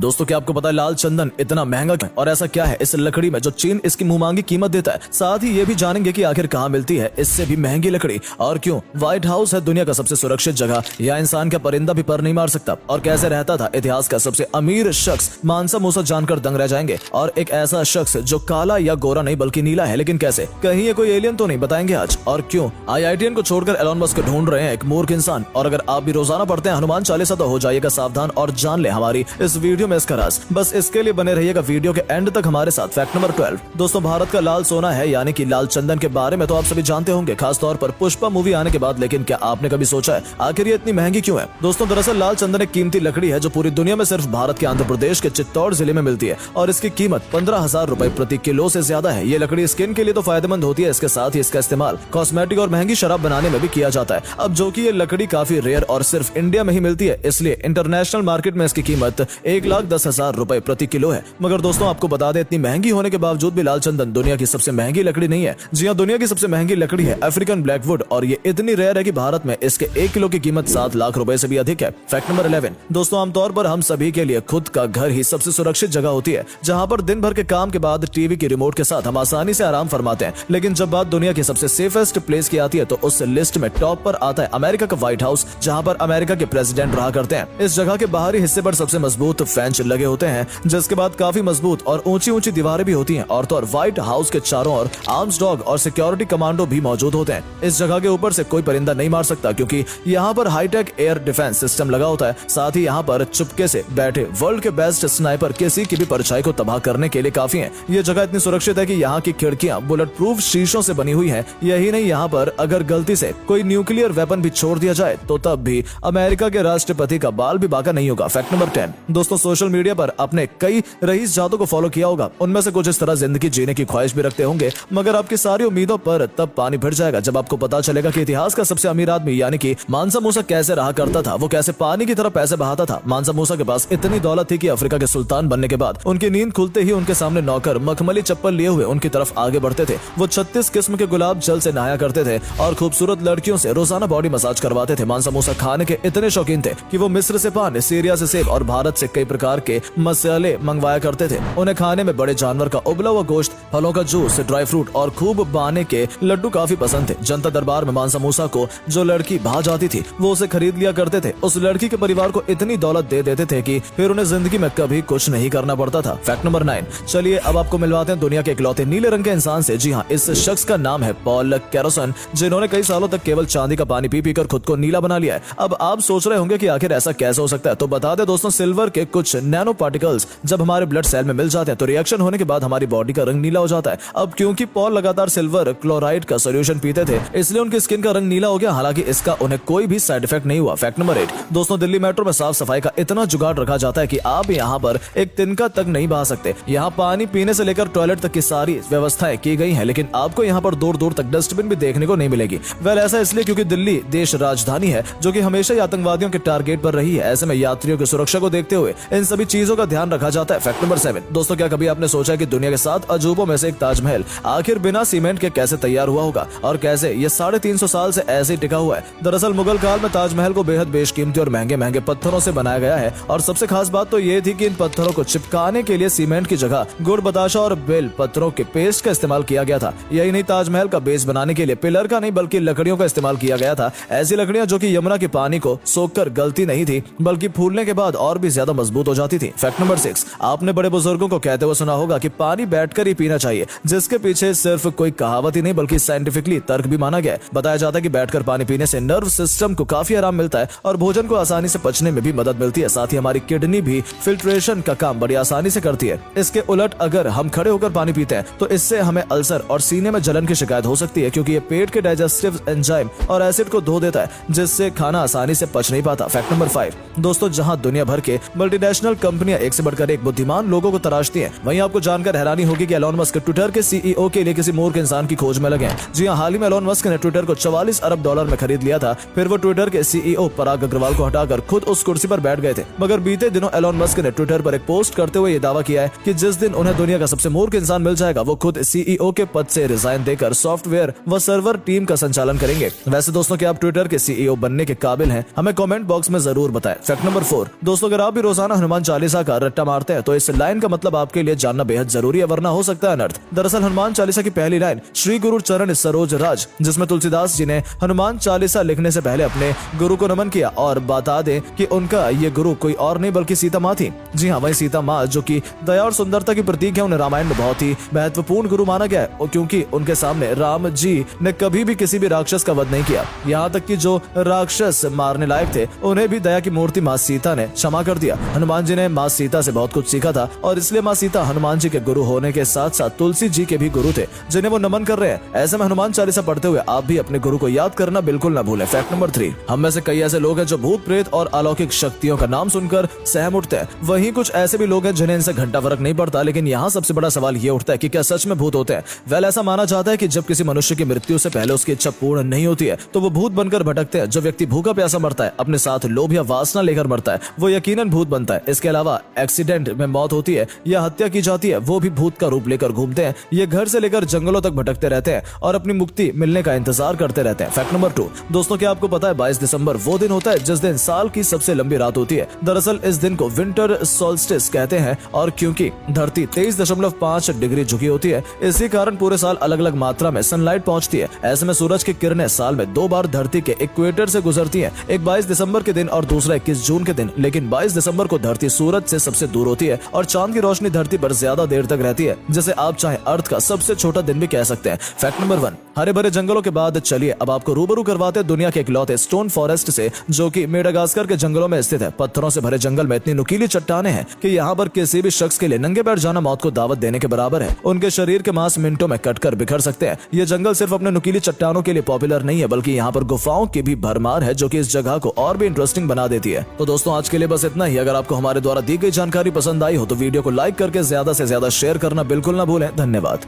दोस्तों क्या आपको पता है लाल चंदन इतना महंगा क्यों है और ऐसा क्या है इस लकड़ी में जो चीन इसकी मुंहमांगी कीमत देता है। साथ ही ये भी जानेंगे कि आखिर कहाँ मिलती है इससे भी महंगी लकड़ी और क्यों व्हाइट हाउस है दुनिया का सबसे सुरक्षित जगह, या इंसान का परिंदा भी पर नहीं मार सकता, और कैसे रहता था इतिहास का सबसे अमीर शख्स। मानसा मूसा जानकर दंग रह जाएंगे। और एक ऐसा शख्स जो काला या गोरा नहीं बल्कि नीला है, लेकिन कैसे, कहीं ये कोई एलियन तो नहीं, बताएंगे आज। और क्यों IITN को छोड़कर एलोन मस्क को ढूंढ रहे हैं एक मूर्ख इंसान। और अगर आप भी रोजाना पढ़ते हैं हनुमान चालीसा तो हो जाइएगा सावधान और जान ले हमारी इस वीडियो में इसका राज। बस इसके लिए बने रहिएगा वीडियो के एंड तक हमारे साथ। फैक्ट नंबर 12 दोस्तों, भारत का लाल सोना है यानी कि लाल चंदन के बारे में तो आप सभी जानते होंगे, खासतौर पर पुष्पा मूवी आने के बाद। लेकिन क्या आपने कभी सोचा है आखिर ये इतनी महंगी क्यों है? दोस्तों दरअसल लाल चंदन एक कीमती लकड़ी है जो पूरी दुनिया में सिर्फ भारत के आंध्र प्रदेश के चित्तौड़ जिले में मिलती है और इसकी कीमत 15,000 रुपए प्रति किलो से ज्यादा है। ये लकड़ी स्किन के लिए तो फायदेमंद होती है, इसके साथ ही इसका इस्तेमाल कॉस्मेटिक और महंगी शराब बनाने में भी किया जाता है। अब जो कि ये लकड़ी काफी रेयर और सिर्फ इंडिया में ही मिलती है, इसलिए इंटरनेशनल मार्केट में इसकी कीमत 1,10,000 रुपए प्रति किलो है। मगर दोस्तों आपको बता दें, इतनी महंगी होने के बावजूद भी लाल चंदन दुनिया की सबसे महंगी लकड़ी नहीं है। जी हाँ, दुनिया की सबसे महंगी लकड़ी है अफ्रीकन ब्लैकवुड, और ये इतनी रेयर है कि भारत में इसके 1 किलो की कीमत 7 लाख रुपए से भी अधिक है। फैक्ट नंबर 11 दोस्तों, आमतौर पर हम सभी के लिए खुद का घर ही सबसे सुरक्षित जगह होती है, जहाँ पर दिन भर के काम के बाद टीवी की रिमोट के साथ हम आसानी से आराम फरमाते हैं। लेकिन जब बात दुनिया की सबसे सेफेस्ट प्लेस की आती है तो उस लिस्ट में टॉप पर आता है अमेरिका का व्हाइट हाउस, जहाँ पर अमेरिका के प्रेसिडेंट रहा करते हैं। इस जगह के बाहरी हिस्से पर सबसे मजबूत फेंच लगे होते हैं, जिसके बाद काफी मजबूत और ऊंची ऊंची दीवारें भी होती हैं। और तो और व्हाइट हाउस के चारों ओर आर्म्स डॉग और सिक्योरिटी कमांडो भी मौजूद होते हैं। इस जगह के ऊपर से कोई परिंदा नहीं मार सकता, क्योंकि यहाँ पर हाईटेक एयर डिफेंस सिस्टम लगा होता है। साथ ही यहाँ पर चुपके से बैठे वर्ल्ड के बेस्ट स्नाइपर किसी की भी परछाई को तबाह करने के लिए काफी हैं। ये जगह इतनी सुरक्षित है कि यहाँ की खिड़कियां बुलेट प्रूफ शीशों से बनी हुई हैं। यही नहीं, यहाँ पर अगर गलती से कोई न्यूक्लियर वेपन भी छोड़ दिया जाए तो तब भी अमेरिका के राष्ट्रपति का बाल भी बाका नहीं होगा। फैक्ट नंबर 10 दोस्तों, सोशल मीडिया पर अपने कई रईस जातों को फॉलो किया होगा। उनमें से कुछ इस तरह जिंदगी जीने की ख्वाहिश भी रखते होंगे, मगर आपकी सारी उम्मीदों पर तब पानी फिर जाएगा जब आपको पता चलेगा कि इतिहास का सबसे अमीर आदमी यानी कि मानसा मूसा कैसे रहा करता था। वो कैसे पानी की तरह पैसे बहाता था। मानसा मूसा के पास इतनी दौलत थी कि अफ्रीका के सुल्तान बनने के बाद उनकी नींद खुलते ही उनके सामने नौकर मखमली चप्पल लिए हुए उनकी तरफ आगे बढ़ते थे। वो 36 किस्म के गुलाब जल से नहाया करते थे और खूबसूरत लड़कियों से रोजाना बॉडी मसाज करवाते थे। मानसा मूसा खाने के इतने शौकीन थे कि वो मिस्र से पान, सीरिया से सेब और भारत से कई प्रकार के मसाले मंगवाया करते थे। उन्हें खाने में बड़े जानवर का उबला हुआ गोश्त, फलों का जूस, ड्राई फ्रूट और खूब बाने के लड्डू काफी पसंद थे। जनता दरबार में मानसा मूसा को जो लड़की भा जाती थी वो उसे खरीद लिया करते थे। उस लड़की के परिवार को इतनी दौलत दे देते थे कि फिर उन्हें जिंदगी में कभी कुछ नहीं करना पड़ता था। फैक्ट नंबर 9 चलिए अब आपको मिलवाते हैं दुनिया के इकलौते नीले रंग के इंसान से। जी हाँ, इस शख्स का नाम है पॉल कैरोसन, जिन्होंने कई सालों तक केवल चांदी का पानी पी पीकर खुद को नीला बना लिया है। अब आप सोच रहे होंगे कि आखिर ऐसा कैसे हो सकता है, तो बता दे दोस्तों, सिल्वर के कुछ नैनो पार्टिकल्स जब हमारे ब्लड सेल में मिल जाते हैं तो रिएक्शन होने के बाद हमारी बॉडी का रंग नीला हो जाता है। अब क्योंकि पॉल लगातार सिल्वर क्लोराइड का सोल्यूशन पीते थे, इसलिए उनकी स्किन का रंग नीला हो गया। हालांकि इसका उन्हें कोई भी साइड इफेक्ट नहीं हुआ। फैक्ट नंबर 8 दोस्तों, दिल्ली मेट्रो में साफ सफाई का इतना जुगाड़ रखा जाता है कि आप यहाँ पर एक तिनका तक नहीं बहा सकते। यहाँ पानी पीने से लेकर टॉयलेट तक की सारी व्यवस्थाएं की गई हैं, लेकिन आपको यहाँ पर दूर दूर तक डस्टबिन भी देखने को नहीं मिलेगी। वेल ऐसा इसलिए क्योंकि दिल्ली देश राजधानी है जो कि हमेशा ही आतंकवादियों के टारगेट पर रही है। ऐसे में यात्रियों की सुरक्षा को देखते हुए इन सभी चीजों का ध्यान रखा जाता है। फैक्ट नंबर 7 दोस्तों, क्या कभी आपने सोचा कि दुनिया के 7 अजूबों में से एक ताजमहल आखिर बिना सीमेंट के कैसे तैयार हुआ होगा और कैसे ये 350 साल से ऐसे ही टिका हुआ है? दरअसल मुगल काल में ताजमहल को बेहद बेशकीमती और महंगे महंगे पत्थरों से बनाया गया है, और सबसे खास बात तो ये थी कि इन पत्थरों को चिपकाने के लिए सीमेंट की जगह गुड़, बताशा और बेल पत्थरों के पेस्ट का इस्तेमाल किया गया था। यही नहीं, ताजमहल का बेस बनाने के लिए पिलर का नहीं बल्कि लकड़ियों का इस्तेमाल किया गया था। ऐसी लकड़ियां जो कि यमुना के पानी को सोखकर गलती नहीं थी बल्कि फूलने के बाद और भी ज्यादा मजबूत हो जाती थी। फैक्ट नंबर 6 आपने बड़े बुजुर्गों को कहते हुए सुना होगा कि पानी बैठकर ही पीना चाहिए, जिसके पीछे सिर्फ कोई कहावत ही नहीं बल्कि साइंटिफिकली तर्क भी माना गया है। बताया जाता है कि बैठकर पानी पीने से नर्व सिस्टम को काफी आराम मिलता है और भोजन को आसानी से पचने में भी मदद मिलती है। साथ ही हमारी किडनी भी फिल्ट्रेशन का काम बड़ी आसानी से करती है। इसके उलट अगर हम खड़े होकर पानी पीते हैं तो इससे हमें अल्सर और सीने में जलन की शिकायत हो सकती है, क्योंकि ये पेट के डाइजेस्टिव एंजाइम और एसिड को धो देता है, जिससे खाना आसानी से पच नहीं पाता। फैक्ट नंबर 5 दोस्तों, जहां दुनिया भर के मल्टीनेशनल कंपनियां एक से बढ़कर एक बुद्धिमान लोगों को तराशती हैं, वहीं आपको जानकर हैरानी होगी कि एलोन मस्क ट्विटर के CEO के लिए किसी मूर्ख इंसान की खोज में लगे हैं। जी हां, हाल ही में एलोन मस्क ने ट्विटर को $44 अरब में खरीद लिया था। फिर वो ट्विटर के CEO पराग अग्रवाल को हटाकर खुद उस कुर्सी पर बैठ गए थे। मगर बीते दिनों एलोन मस्क ने ट्विटर पर एक पोस्ट करते हुए ये दावा किया है कि जिस दिन उन्हें दुनिया का सबसे मूर्ख इंसान मिल जाएगा, वो खुद CEO के पद से रिजाइन देकर सॉफ्टवेयर व सर्वर टीम का संचालन करेंगे। वैसे दोस्तों, क्या आप ट्विटर के CEO बनने के काबिल हैं? हमें कमेंट बॉक्स में जरूर बताएं। फैक्ट नंबर 4 दोस्तों, अगर आप भी रोजाना हनुमान हनुमान चालीसा का रट्टा मारते हैं तो इस लाइन का मतलब आपके लिए जानना बेहद जरूरी है, वरना हो सकता है अनर्थ। दरअसल हनुमान चालीसा की पहली लाइन श्री गुरु चरण सरोज राज, जिसमें तुलसीदास जी ने हनुमान चालीसा लिखने से पहले अपने गुरु को नमन किया। और बता दें कि उनका ये गुरु कोई और नहीं बल्कि सीता माँ थी। जी हाँ, वही सीता माँ जो कि दया और सुंदरता की प्रतीक है, उन्हें रामायण में बहुत ही महत्वपूर्ण गुरु माना गया है, क्योंकि उनके सामने राम जी ने कभी भी किसी भी राक्षस का वध नहीं किया। यहाँ तक कि जो राक्षस मारने लायक थे उन्हें भी दया की मूर्ति माँ सीता ने क्षमा कर दिया। हनुमान जी ने माँ सीता से बहुत कुछ सीखा था और इसलिए माँ सीता हनुमान जी के गुरु होने के साथ साथ तुलसी जी के भी गुरु थे, जिन्हें वो नमन कर रहे हैं। ऐसे में हनुमान चालीसा पढ़ते हुए आप भी अपने गुरु को याद करना बिल्कुल न भूलें। फैक्ट नंबर 3, हम में से कई ऐसे लोग हैं जो भूत प्रेत और अलौकिक शक्तियों का नाम सुनकर सहम उठते हैं। वहीं कुछ ऐसे भी लोग हैं जिन्हें इनसे घंटा फर्क नहीं पड़ता। लेकिन यहाँ सबसे बड़ा सवाल ये उठता है कि क्या सच में भूत होते हैं? वेल, ऐसा माना जाता है कि जब किसी मनुष्य की मृत्यु से पहले उसकी इच्छा पूर्ण नहीं होती है तो वो भूत बनकर भटकते हैं। जो व्यक्ति भूखा प्यासा मरता है, अपने साथ लोभ या वासना लेकर मरता है, वो यकीनन भूत बनता है। इसके अलावा एक्सीडेंट में मौत होती है या हत्या की जाती है, वो भी भूत का रूप लेकर घूमते हैं। ये घर से लेकर जंगलों तक भटकते रहते हैं और अपनी मुक्ति मिलने का इंतजार करते रहते हैं। फैक्ट नंबर 2, दोस्तों क्या आपको पता है 22 दिसंबर वो दिन होता है जिस दिन साल की सबसे लंबी रात होती है। दरअसल इस दिन को विंटर सोल्स्टिस कहते हैं और क्योंकि धरती 23.5 डिग्री झुकी होती है, इसी कारण पूरे साल अलग अलग मात्रा में सनलाइट पहुंचती है। ऐसे में सूरज की किरणें साल में 2 बार धरती के इक्वेटर से गुजरती हैं, एक 22 दिसंबर के दिन और दूसरा 21 जून के दिन। लेकिन 22 दिसंबर को धरती सूरज से सबसे दूर होती है और चांद की रोशनी धरती पर ज्यादा देर तक रहती है, जिसे आप चाहे अर्थ का सबसे छोटा दिन भी कह सकते हैं। फैक्ट नंबर 1, हरे भरे जंगलों के बाद चलिए अब आपको रूबरू करवाते हैं दुनिया के इकलौते स्टोन फॉरेस्ट से, जो कि मेडागास्कर के जंगलों में स्थित है। पत्थरों से भरे जंगल में इतनी नुकीली चट्टानें हैं कि यहाँ पर किसी भी शख्स के लिए नंगे पैर जाना मौत को दावत देने के बराबर है। उनके शरीर के मांस मिनटों में कटकर बिखर सकते हैं। ये जंगल सिर्फ अपने नुकीली चट्टानों के लिए पॉपुलर नहीं है, बल्कि यहाँ पर गुफाओं की भी भरमार है, जो कि इस जगह को और भी इंटरेस्टिंग बना देती है। तो दोस्तों आज के लिए बस इतना ही। अगर आपको हमारे द्वारा दी गई जानकारी पसंद आई हो तो वीडियो को लाइक करके ज्यादा से ज्यादा शेयर करना बिल्कुल ना भूलें। धन्यवाद।